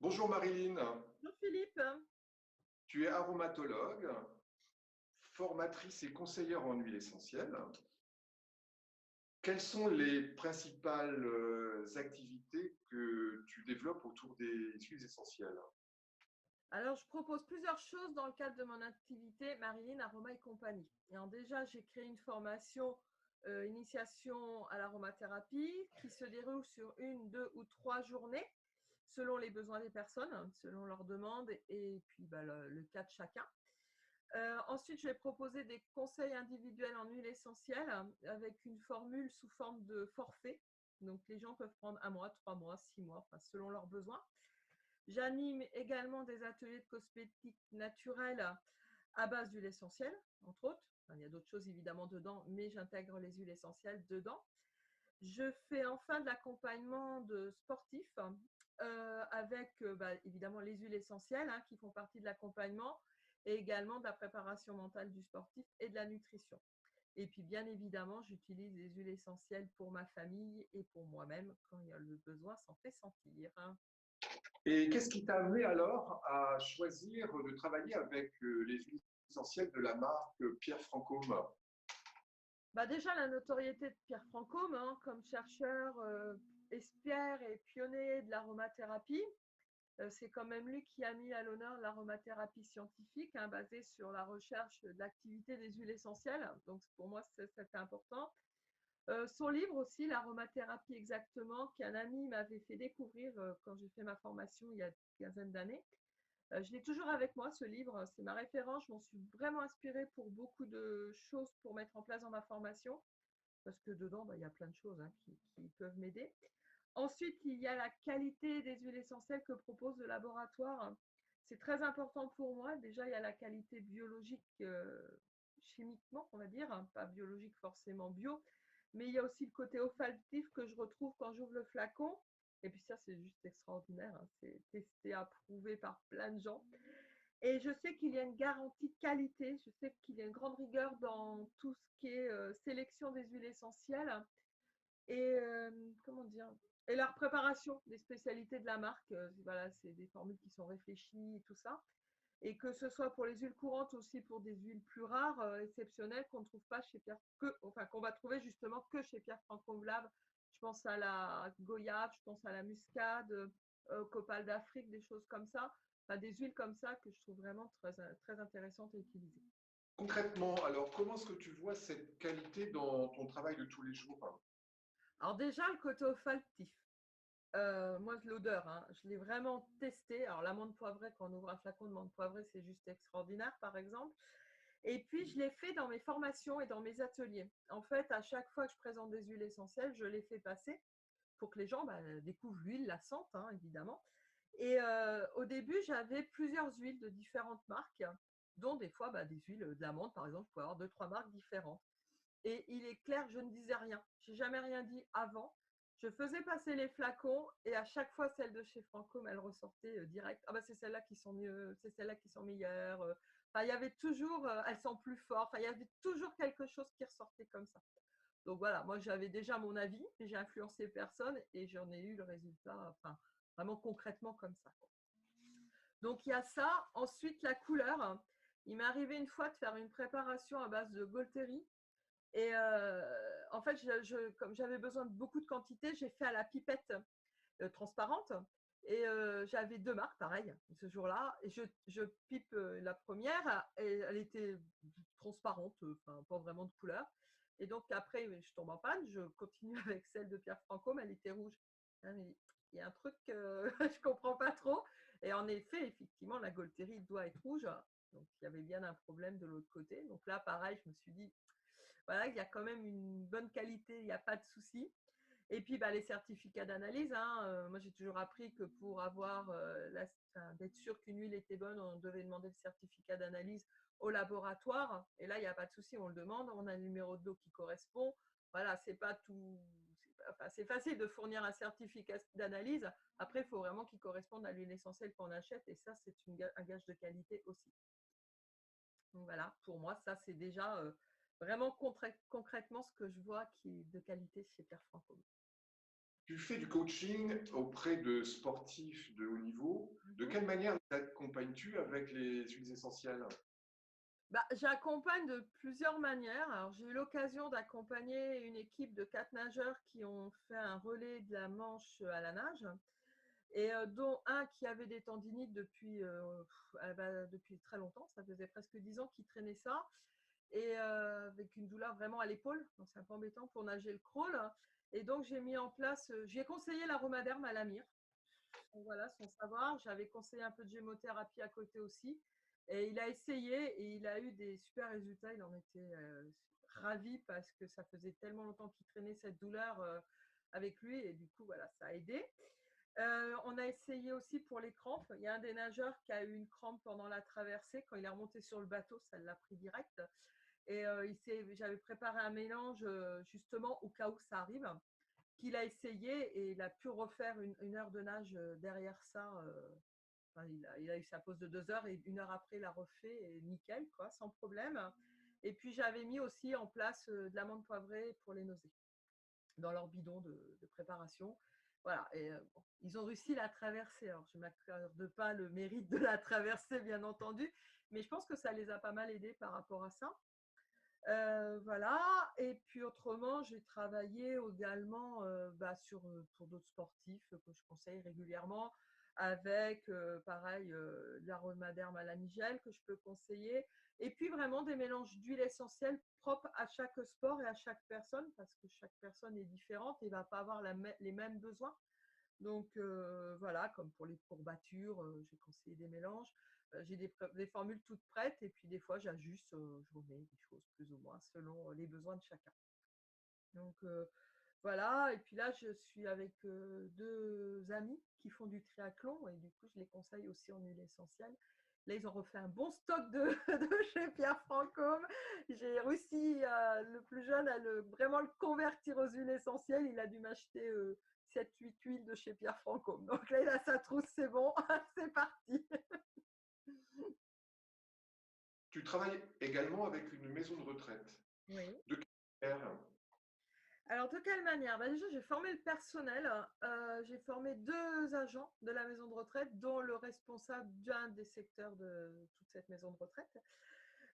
Bonjour Marilyn, Bonjour Philippe. tu es aromatologue, formatrice et conseillère en huile essentielle. Quelles sont les principales activités que tu développes autour des huiles essentielles? Alors, je propose plusieurs choses dans le cadre de mon activité Marilyn Aroma et compagnie. Alors déjà, j'ai créé une formation initiation à l'aromathérapie qui se déroule sur une, deux ou trois journées selon les besoins des personnes, selon leurs demandes et puis le cas de chacun. Ensuite, je vais proposer des conseils individuels en huile essentielle avec une formule sous forme de forfait. Donc, les gens peuvent prendre un mois, 3 mois, 6 mois, enfin, selon leurs besoins. J'anime également des ateliers de cosmétiques naturels à base d'huile essentielle, entre autres. Enfin, il y a d'autres choses évidemment dedans, mais j'intègre les huiles essentielles dedans. Je fais enfin de l'accompagnement de sportifs avec évidemment les huiles essentielles qui font partie de l'accompagnement et également de la préparation mentale du sportif et de la nutrition. Et puis bien évidemment, j'utilise les huiles essentielles pour ma famille et pour moi-même quand il y a le besoin s'en fait sentir. Et qu'est-ce qui t'a amené alors à choisir de travailler avec les huiles essentielles de la marque Pierre Franchomme? Déjà, la notoriété de Pierre Franchomme comme chercheur, expert et pionnier de l'aromathérapie, c'est quand même lui qui a mis à l'honneur l'aromathérapie scientifique basée sur la recherche de l'activité des huiles essentielles. Donc pour moi, c'était important. Son livre aussi, l'aromathérapie exactement, qu'un ami m'avait fait découvrir quand j'ai fait ma formation il y a une quinzaine d'années. Je l'ai toujours avec moi, ce livre. C'est ma référence. Je m'en suis vraiment inspirée pour beaucoup de choses pour mettre en place dans ma formation. Parce que dedans, il y a plein de choses qui peuvent m'aider. Ensuite, il y a la qualité des huiles essentielles que propose le laboratoire. C'est très important pour moi. Déjà, il y a la qualité biologique, chimiquement, on va dire, pas biologique forcément bio, mais il y a aussi le côté olfactif que je retrouve quand j'ouvre le flacon. Et puis ça, c'est juste extraordinaire. C'est testé, approuvé par plein de gens. Et je sais qu'il y a une garantie de qualité. Je sais qu'il y a une grande rigueur dans tout ce qui est sélection des huiles essentielles et comment dire et leur préparation des spécialités de la marque. Voilà, c'est des formules qui sont réfléchies et tout ça. Et que ce soit pour les huiles courantes aussi pour des huiles plus rares, exceptionnelles qu'on ne trouve pas chez Pierre, qu'on va trouver justement que chez Pierre Franco Lab. Je pense à la goyave, je pense à la muscade, copal d'Afrique, des choses comme ça. Enfin, des huiles comme ça que je trouve vraiment très, très intéressantes à utiliser. Concrètement, alors comment est-ce que tu vois cette qualité dans ton travail de tous les jours? Alors déjà, le côté olfactif. Moi, l'odeur, je l'ai vraiment testé. Alors, l'amande poivrée, quand on ouvre un flacon de menthe poivrée, c'est juste extraordinaire, par exemple. Et puis, je l'ai fait dans mes formations et dans mes ateliers. En fait, à chaque fois que je présente des huiles essentielles, je les fais passer pour que les gens découvrent l'huile, la sentent, évidemment. Et au début, j'avais plusieurs huiles de différentes marques, dont des fois des huiles d'amande, par exemple. Je pouvais avoir deux, trois marques différentes. Et il est clair, je ne disais rien. Je n'ai jamais rien dit avant. Je faisais passer les flacons et à chaque fois, celle de chez Francôme, elle ressortait direct. Ah c'est celles-là qui sont mieux, c'est celles-là qui sont meilleures. Enfin, il y avait toujours, elles sont plus fortes. Enfin, il y avait toujours quelque chose qui ressortait comme ça. Donc voilà, moi j'avais déjà mon avis, mais j'ai influencé personne et j'en ai eu le résultat, enfin, vraiment concrètement comme ça. Donc il y a ça. Ensuite, la couleur. Il m'est arrivé une fois de faire une préparation à base de Golteri et en fait, comme j'avais besoin de beaucoup de quantité, j'ai fait à la pipette transparente. Et j'avais deux marques, pareil, ce jour-là. Et je pipe la première et elle était transparente, enfin pas vraiment de couleur. Et donc après, je tombe en panne, je continue avec celle de Pierre Franco, mais elle était rouge. Mais il y a un truc que je comprends pas trop. Et en effet, effectivement, la Golteri doit être rouge. Donc il y avait bien un problème de l'autre côté. Donc là, pareil, je me suis dit, voilà, il y a quand même une bonne qualité, il n'y a pas de souci. Et puis les certificats d'analyse, moi j'ai toujours appris que pour avoir d'être sûr qu'une huile était bonne, on devait demander le certificat d'analyse au laboratoire. Et là, il n'y a pas de souci, on le demande, on a le numéro de lot qui correspond. Voilà, c'est pas tout. C'est facile de fournir un certificat d'analyse. Après, il faut vraiment qu'il corresponde à l'huile essentielle qu'on achète. Et ça, c'est un gage de qualité aussi. Donc voilà, pour moi, ça c'est déjà vraiment concrètement ce que je vois qui est de qualité chez Pierre Franco. Tu fais du coaching auprès de sportifs de haut niveau. quelle manière accompagnes-tu avec les huiles essentielles? Bah, j'accompagne de plusieurs manières. Alors, j'ai eu l'occasion d'accompagner une équipe de 4 nageurs qui ont fait un relais de la Manche à la nage et dont un qui avait des tendinites depuis très longtemps. Ça faisait presque 10 ans qu'il traînait ça et avec une douleur vraiment à l'épaule. Donc, c'est un peu embêtant pour nager le crawl. Et donc, j'ai mis en place, j'ai conseillé l'aromaderme à l'amire. Voilà, son savoir. J'avais conseillé un peu de gémothérapie à côté aussi. Et il a essayé et il a eu des super résultats. Il en était ravi parce que ça faisait tellement longtemps qu'il traînait cette douleur avec lui. Et du coup, voilà, ça a aidé. On a essayé aussi pour les crampes. Il y a un des nageurs qui a eu une crampe pendant la traversée. Quand il est remonté sur le bateau, ça l'a pris direct. Et j'avais préparé un mélange justement au cas où ça arrive, qu'il a essayé et il a pu refaire une heure de nage derrière ça. Enfin, il a eu sa pause de 2 heures et une heure après, il a refait et nickel, quoi, sans problème. Et puis, j'avais mis aussi en place de l'amande poivrée pour les nausées dans leur bidon de préparation. Voilà, et bon, ils ont réussi la traversée. Alors, je ne m'accorde pas le mérite de la traversée, bien entendu, mais je pense que ça les a pas mal aidés par rapport à ça. Voilà, et puis autrement, j'ai travaillé également pour d'autres sportifs que je conseille régulièrement avec, pareil, l'aromaderme à la nigelle que je peux conseiller. Et puis vraiment des mélanges d'huiles essentielles propres à chaque sport et à chaque personne parce que chaque personne est différente et ne va pas avoir les mêmes besoins. Donc voilà, comme pour les courbatures, j'ai conseillé des mélanges. J'ai des formules toutes prêtes et puis des fois j'ajuste, je remets des choses plus ou moins selon les besoins de chacun. Donc voilà, et puis là je suis avec 2 amis qui font du triathlon et du coup je les conseille aussi en huile essentielle. Là, ils ont refait un bon stock de chez Pierre Franchomme. J'ai réussi, le plus jeune, à vraiment le convertir aux huiles essentielles. Il a dû m'acheter 7-8 huiles de chez Pierre Franchomme. Donc là, il a sa trousse, c'est bon, c'est parti. Tu travailles également avec une maison de retraite. Oui. De quelle manière? Alors, de quelle manière? Bah, déjà, j'ai formé le personnel. J'ai formé 2 agents de la maison de retraite, dont le responsable d'un des secteurs de toute cette maison de retraite.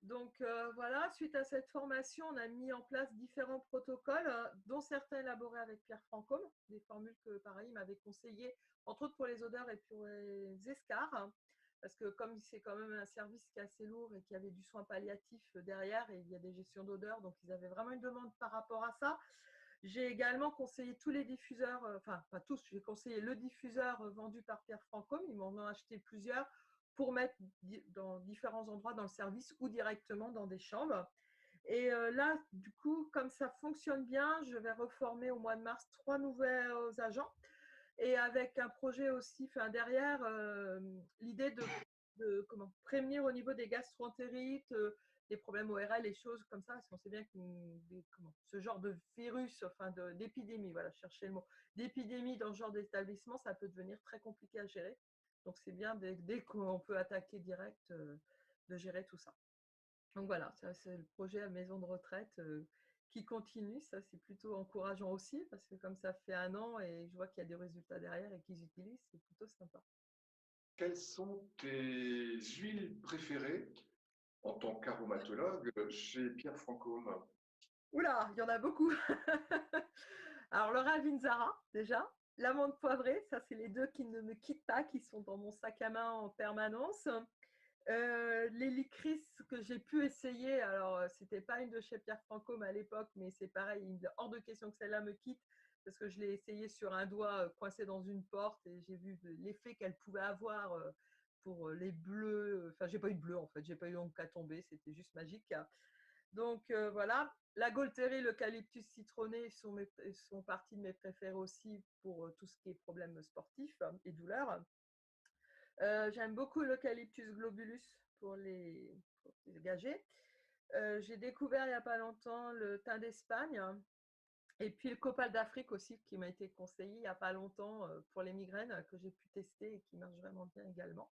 Donc voilà, suite à cette formation, on a mis en place différents protocoles, dont certains élaborés avec Pierre Franchomme, des formules que, pareil, il m'avait conseillées, entre autres pour les odeurs et pour les escarres, parce que comme c'est quand même un service qui est assez lourd et qu'il y avait du soin palliatif derrière, et il y a des gestions d'odeurs, donc ils avaient vraiment une demande par rapport à ça. J'ai également conseillé tous les diffuseurs, enfin pas tous, j'ai conseillé le diffuseur vendu par Pierre Franchomme, ils m'en ont acheté plusieurs pour mettre dans différents endroits dans le service ou directement dans des chambres. Et là, du coup, comme ça fonctionne bien, je vais reformer au mois de mars 3 nouveaux agents. Et avec un projet aussi, enfin, derrière, l'idée de prévenir au niveau des gastro-entérites, des problèmes ORL, les choses comme ça, parce qu'on sait bien que ce genre de virus, enfin d'épidémie, voilà, chercher le mot, d'épidémie dans ce genre d'établissement, ça peut devenir très compliqué à gérer. Donc c'est bien dès qu'on peut attaquer direct, de gérer tout ça. Donc voilà, ça c'est le projet à maison de retraite qui continue. Ça c'est plutôt encourageant aussi parce que comme ça fait 1 an et je vois qu'il y a des résultats derrière et qu'ils utilisent, c'est plutôt sympa. Quelles sont tes huiles préférées en tant qu'aromatologue chez Pierre Franchomme? Oula, il y en a beaucoup. Alors le Ravinzara déjà, l'amande poivrée, ça c'est les 2 qui ne me quittent pas, qui sont dans mon sac à main en permanence. L'hélicris que j'ai pu essayer, alors c'était pas une de chez Pierre Franchomme à l'époque, mais c'est pareil, il est hors de question que celle-là me quitte parce que je l'ai essayé sur un doigt coincé dans une porte et j'ai vu l'effet qu'elle pouvait avoir pour les bleus. Enfin, j'ai pas eu de bleu en fait, j'ai pas eu honte qu'à tomber, c'était juste magique. Donc voilà, la Gaultérie, l'eucalyptus citronné sont partie de mes préférés aussi pour tout ce qui est problèmes sportifs et douleurs. J'aime beaucoup l'eucalyptus globulus pour les gagés. J'ai découvert il n'y a pas longtemps le thym d'Espagne et puis le copal d'Afrique aussi qui m'a été conseillé il n'y a pas longtemps pour les migraines que j'ai pu tester et qui marche vraiment bien également.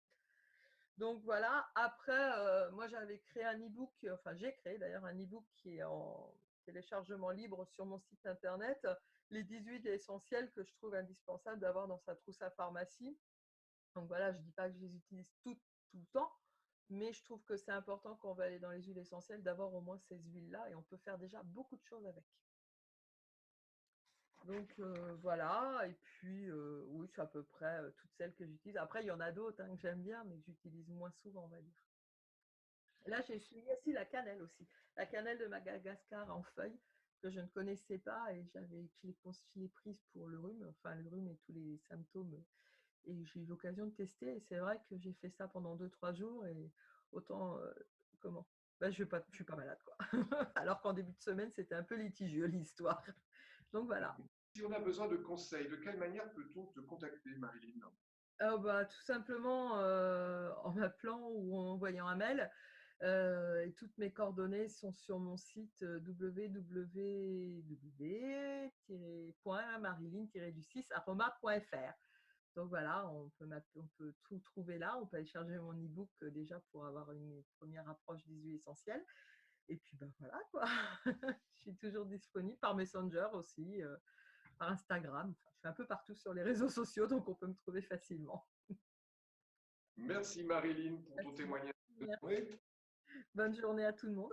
Donc voilà, après, moi j'avais créé un e-book, enfin j'ai créé d'ailleurs un e-book qui est en téléchargement libre sur mon site internet, les 18 essentiels que je trouve indispensables d'avoir dans sa trousse à pharmacie. Donc voilà, je ne dis pas que je les utilise toutes tout le temps, mais je trouve que c'est important quand on va aller dans les huiles essentielles d'avoir au moins ces huiles-là et on peut faire déjà beaucoup de choses avec. Donc voilà, et puis oui, c'est à peu près toutes celles que j'utilise. Après, il y en a d'autres que j'aime bien, mais que j'utilise moins souvent, on va dire. Et là, j'ai essayé aussi la cannelle aussi. La cannelle de Madagascar en feuilles que je ne connaissais pas et je l'ai prise pour le rhume, enfin le rhume et tous les symptômes. Et j'ai eu l'occasion de tester et c'est vrai que j'ai fait ça pendant 2-3 jours et autant, comment bah, je suis pas malade, quoi. Alors qu'en début de semaine, c'était un peu litigieux l'histoire. Donc voilà. Si on a besoin de conseils, de quelle manière peut-on te contacter, Marilyn? Bah, tout simplement en m'appelant ou en envoyant un mail. Et toutes mes coordonnées sont sur mon site www.marilyn-du6@fr. Donc voilà, on peut tout trouver là. On peut aller charger mon e-book déjà pour avoir une première approche des huiles essentielles. Et puis ben voilà quoi. Je suis toujours disponible par Messenger aussi, par Instagram. Enfin, je suis un peu partout sur les réseaux sociaux, donc on peut me trouver facilement. Merci Marilyn pour ton Merci. témoignage. Merci. Oui. Bonne journée à tout le monde.